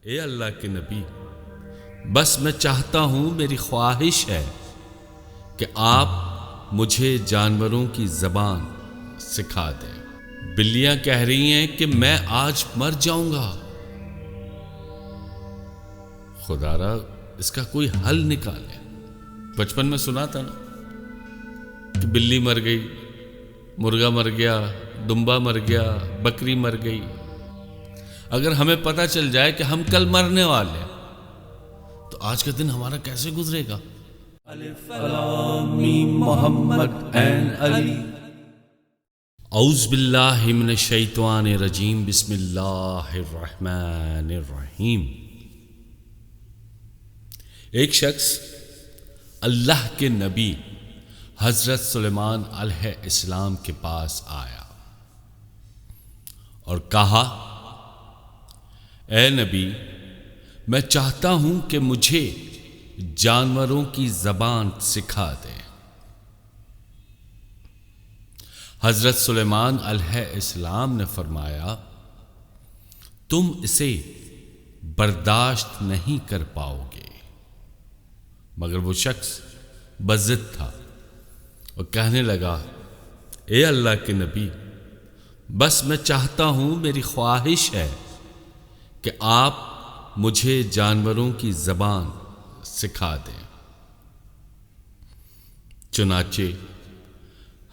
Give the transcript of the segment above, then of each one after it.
اے اللہ کے نبی، بس میں چاہتا ہوں، میری خواہش ہے کہ آپ مجھے جانوروں کی زبان سکھا دیں۔ بلیاں کہہ رہی ہیں کہ میں آج مر جاؤں گا۔ خدا را اس کا کوئی حل نکالے۔ بچپن میں سنا تھا نا کہ بلی مر گئی، مرغا مر گیا، دمبا مر گیا، بکری مر گئی۔ اگر ہمیں پتہ چل جائے کہ ہم کل مرنے والے ہیں تو آج کا دن ہمارا کیسے گزرے گا؟ الف لام میم محمد عین علی۔ اعوذ باللہ من الشیطان الرجیم، بسم اللہ الرحمن الرحیم۔ ایک شخص اللہ کے نبی حضرت سلیمان علیہ السلام کے پاس آیا اور کہا، اے نبی، میں چاہتا ہوں کہ مجھے جانوروں کی زبان سکھا دے۔ حضرت سلیمان علیہ السلام نے فرمایا، تم اسے برداشت نہیں کر پاؤ گے۔ مگر وہ شخص بضد تھا اور کہنے لگا، اے اللہ کے نبی، بس میں چاہتا ہوں، میری خواہش ہے کہ آپ مجھے جانوروں کی زبان سکھا دیں۔ چنانچہ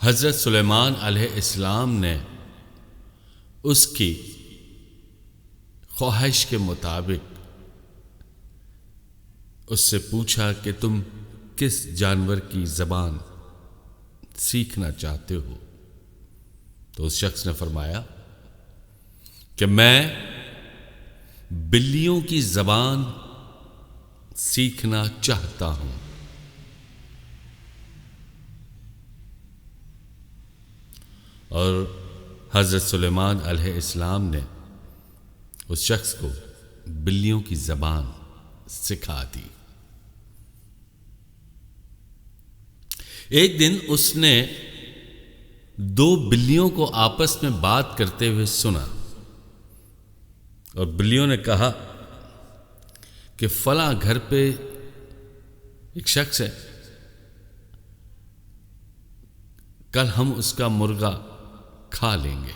حضرت سلیمان علیہ السلام نے اس کی خواہش کے مطابق اس سے پوچھا کہ تم کس جانور کی زبان سیکھنا چاہتے ہو؟ تو اس شخص نے فرمایا کہ میں بلیوں کی زبان سیکھنا چاہتا ہوں۔ اور حضرت سلیمان علیہ السلام نے اس شخص کو بلیوں کی زبان سکھا دی۔ ایک دن اس نے دو بلیوں کو آپس میں بات کرتے ہوئے سنا اور بلیوں نے کہا کہ فلاں گھر پہ ایک شخص ہے، کل ہم اس کا مرغا کھا لیں گے۔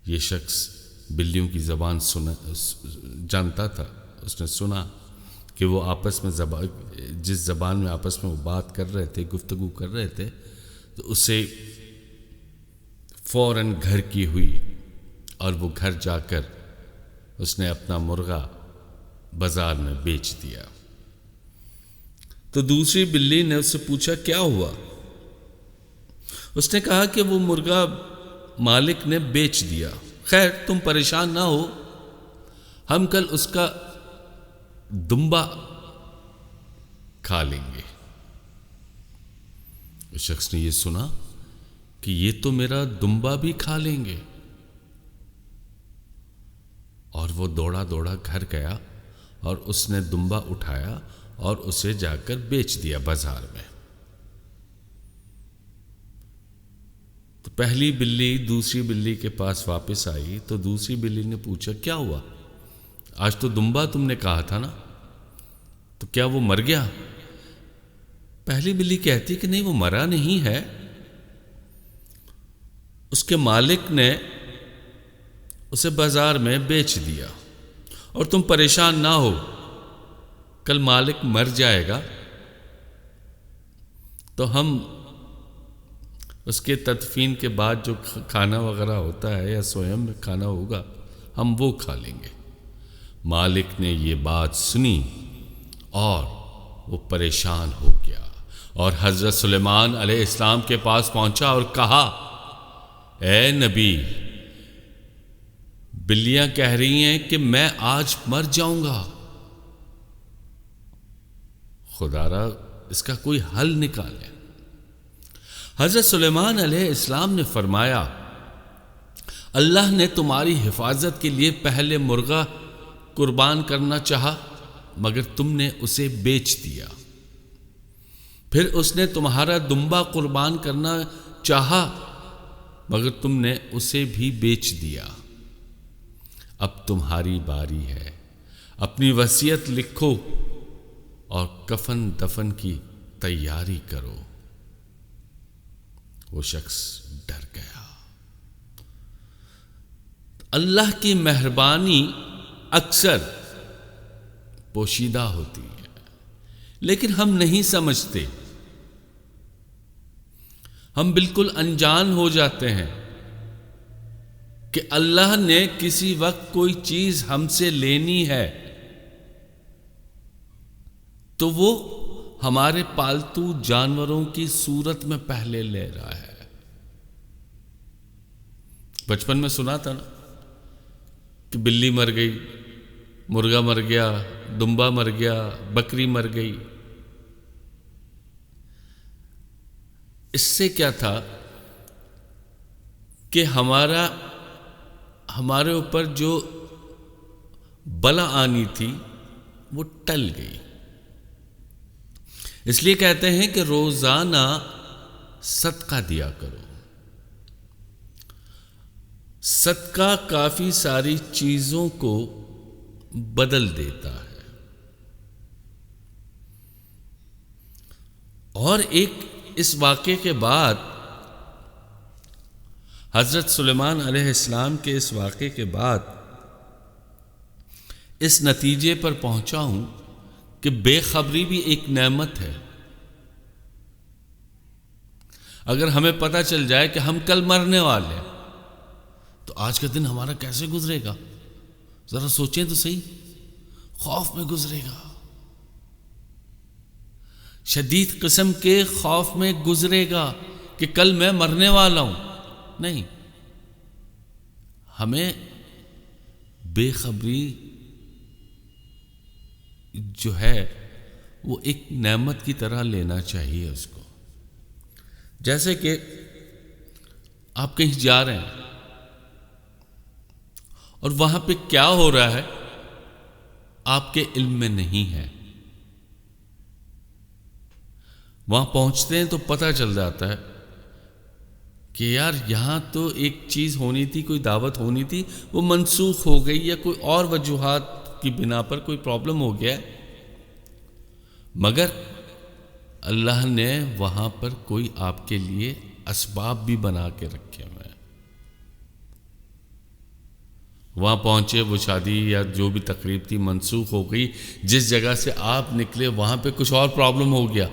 یہ شخص بلیوں کی زبان جانتا تھا۔ اس نے سنا کہ وہ آپس میں جس زبان میں آپس میں وہ بات کر رہے تھے، گفتگو کر رہے تھے، تو اسے فوراً گھر کی ہوئی اور وہ گھر جا کر اس نے اپنا مرغا بازار میں بیچ دیا۔ تو دوسری بلی نے اس سے پوچھا، کیا ہوا؟ اس نے کہا کہ وہ مرغا مالک نے بیچ دیا۔ خیر، تم پریشان نہ ہو، ہم کل اس کا دمبا کھا لیں گے۔ اس شخص نے یہ سنا کہ یہ تو میرا دمبا بھی کھا لیں گے، اور وہ دوڑا دوڑا گھر گیا اور اس نے دمبا اٹھایا اور اسے جا کر بیچ دیا بازار میں۔ تو پہلی بلی دوسری بلی کے پاس واپس آئی تو دوسری بلی نے پوچھا، کیا ہوا؟ آج تو دمبا تم نے کہا تھا نا، تو کیا وہ مر گیا؟ پہلی بلی کہتی کہ نہیں، وہ مرا نہیں ہے، اس کے مالک نے اسے بازار میں بیچ دیا، اور تم پریشان نہ ہو، کل مالک مر جائے گا تو ہم اس کے تدفین کے بعد جو کھانا وغیرہ ہوتا ہے یا سویم میں کھانا ہوگا، ہم وہ کھا لیں گے۔ مالک نے یہ بات سنی اور وہ پریشان ہو گیا اور حضرت سلیمان علیہ السلام کے پاس پہنچا اور کہا، اے نبی، بلیاں کہہ رہی ہیں کہ میں آج مر جاؤں گا۔ خدا را اس کا کوئی حل نکالے۔ حضرت سلیمان علیہ السلام نے فرمایا، اللہ نے تمہاری حفاظت کے لیے پہلے مرغا قربان کرنا چاہا، مگر تم نے اسے بیچ دیا۔ پھر اس نے تمہارا دمبا قربان کرنا چاہا، مگر تم نے اسے بھی بیچ دیا۔ اب تمہاری باری ہے، اپنی وصیت لکھو اور کفن دفن کی تیاری کرو۔ وہ شخص ڈر گیا۔ اللہ کی مہربانی اکثر پوشیدہ ہوتی ہے، لیکن ہم نہیں سمجھتے، ہم بالکل انجان ہو جاتے ہیں کہ اللہ نے کسی وقت کوئی چیز ہم سے لینی ہے تو وہ ہمارے پالتو جانوروں کی صورت میں پہلے لے رہا ہے۔ بچپن میں سنا تھا نا کہ بلی مر گئی، مرغا مر گیا، دمبا مر گیا، بکری مر گئی۔ اس سے کیا تھا کہ ہمارے اوپر جو بلا آنی تھی وہ ٹل گئی۔ اس لیے کہتے ہیں کہ روزانہ صدقہ دیا کرو۔ صدقہ کافی ساری چیزوں کو بدل دیتا ہے۔ اور ایک اس واقعے کے بعد، حضرت سلیمان علیہ السلام کے اس واقعے کے بعد اس نتیجے پر پہنچا ہوں کہ بے خبری بھی ایک نعمت ہے۔ اگر ہمیں پتہ چل جائے کہ ہم کل مرنے والے ہیں تو آج کا دن ہمارا کیسے گزرے گا؟ ذرا سوچیں تو صحیح۔ خوف میں گزرے گا، شدید قسم کے خوف میں گزرے گا کہ کل میں مرنے والا ہوں۔ نہیں، ہمیں بے خبری جو ہے وہ ایک نعمت کی طرح لینا چاہیے اس کو۔ جیسے کہ آپ کہیں جا رہے ہیں اور وہاں پہ کیا ہو رہا ہے آپ کے علم میں نہیں ہے، وہاں پہنچتے ہیں تو پتہ چل جاتا ہے کہ یار یہاں تو ایک چیز ہونی تھی، کوئی دعوت ہونی تھی، وہ منسوخ ہو گئی یا کوئی اور وجوہات کی بنا پر کوئی پرابلم ہو گیا ہے، مگر اللہ نے وہاں پر کوئی آپ کے لیے اسباب بھی بنا کے رکھے ہوئے ہیں۔ وہاں پہنچے، وہ شادی یا جو بھی تقریب تھی منسوخ ہو گئی، جس جگہ سے آپ نکلے وہاں پہ کچھ اور پرابلم ہو گیا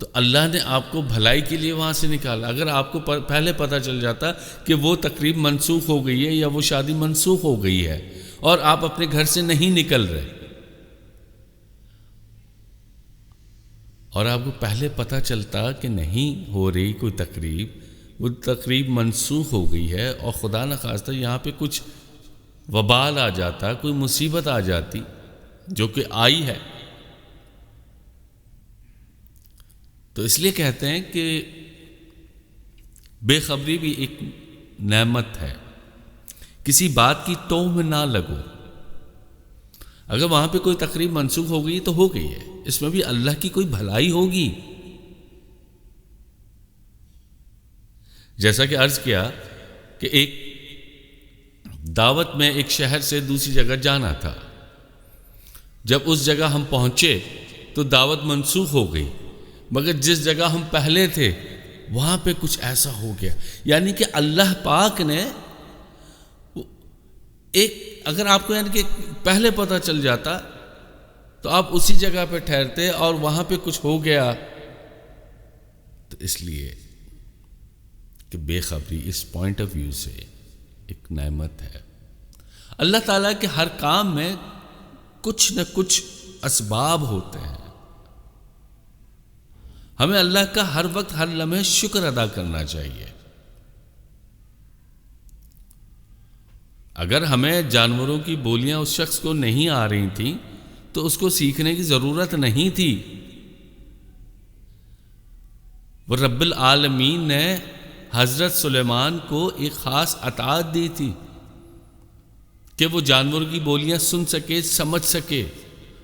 تو اللہ نے آپ کو بھلائی کے لیے وہاں سے نکالا۔ اگر آپ کو پہلے پتہ چل جاتا کہ وہ تقریب منسوخ ہو گئی ہے یا وہ شادی منسوخ ہو گئی ہے اور آپ اپنے گھر سے نہیں نکل رہے، اور آپ کو پہلے پتہ چلتا کہ نہیں ہو رہی کوئی تقریب، وہ تقریب منسوخ ہو گئی ہے اور خدا نخواستہ یہاں پہ کچھ وبال آ جاتا، کوئی مصیبت آ جاتی جو کہ آئی ہے، تو اس لیے کہتے ہیں کہ بے خبری بھی ایک نعمت ہے۔ کسی بات کی توہ میں نہ لگو۔ اگر وہاں پہ کوئی تقریب منسوخ ہو گئی تو ہو گئی ہے، اس میں بھی اللہ کی کوئی بھلائی ہوگی۔ جیسا کہ عرض کیا کہ ایک دعوت میں ایک شہر سے دوسری جگہ جانا تھا، جب اس جگہ ہم پہنچے تو دعوت منسوخ ہو گئی، مگر جس جگہ ہم پہلے تھے وہاں پہ کچھ ایسا ہو گیا، یعنی کہ اللہ پاک نے اگر آپ کو یعنی کہ پہلے پتہ چل جاتا تو آپ اسی جگہ پہ ٹھہرتے اور وہاں پہ کچھ ہو گیا۔ تو اس لیے کہ بے خبری اس پوائنٹ آف ویو سے ایک نعمت ہے۔ اللہ تعالیٰ کے ہر کام میں کچھ نہ کچھ اسباب ہوتے ہیں۔ ہمیں اللہ کا ہر وقت ہر لمحے شکر ادا کرنا چاہیے۔ اگر ہمیں جانوروں کی بولیاں اس شخص کو نہیں آ رہی تھیں تو اس کو سیکھنے کی ضرورت نہیں تھی۔ وہ رب العالمین نے حضرت سلیمان کو ایک خاص عطا دی تھی کہ وہ جانوروں کی بولیاں سن سکے، سمجھ سکے،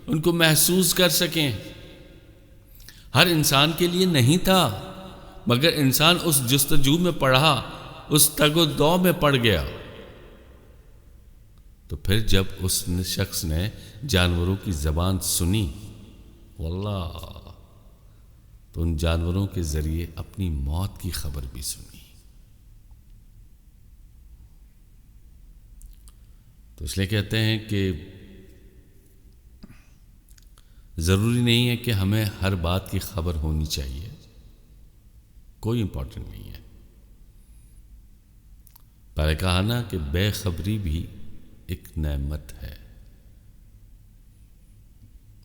ان کو محسوس کر سکیں۔ ہر انسان کے لیے نہیں تھا، مگر انسان اس جستجو میں پڑا، اس تگ و دو میں پڑ گیا تو پھر جب اس شخص نے جانوروں کی زبان سنی واللہ تو ان جانوروں کے ذریعے اپنی موت کی خبر بھی سنی. تو اس لیے کہتے ہیں کہ ضروری نہیں ہے کہ ہمیں ہر بات کی خبر ہونی چاہیے، کوئی امپورٹنٹ نہیں ہے. پہلے کہا نا کہ بے خبری بھی ایک نعمت ہے.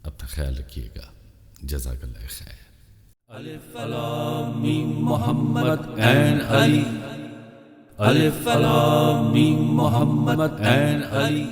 اپنا خیال رکھیے گا. جزاک اللہ خیر. الف لام میم محمد این علی. الف لام میم محمد این علی.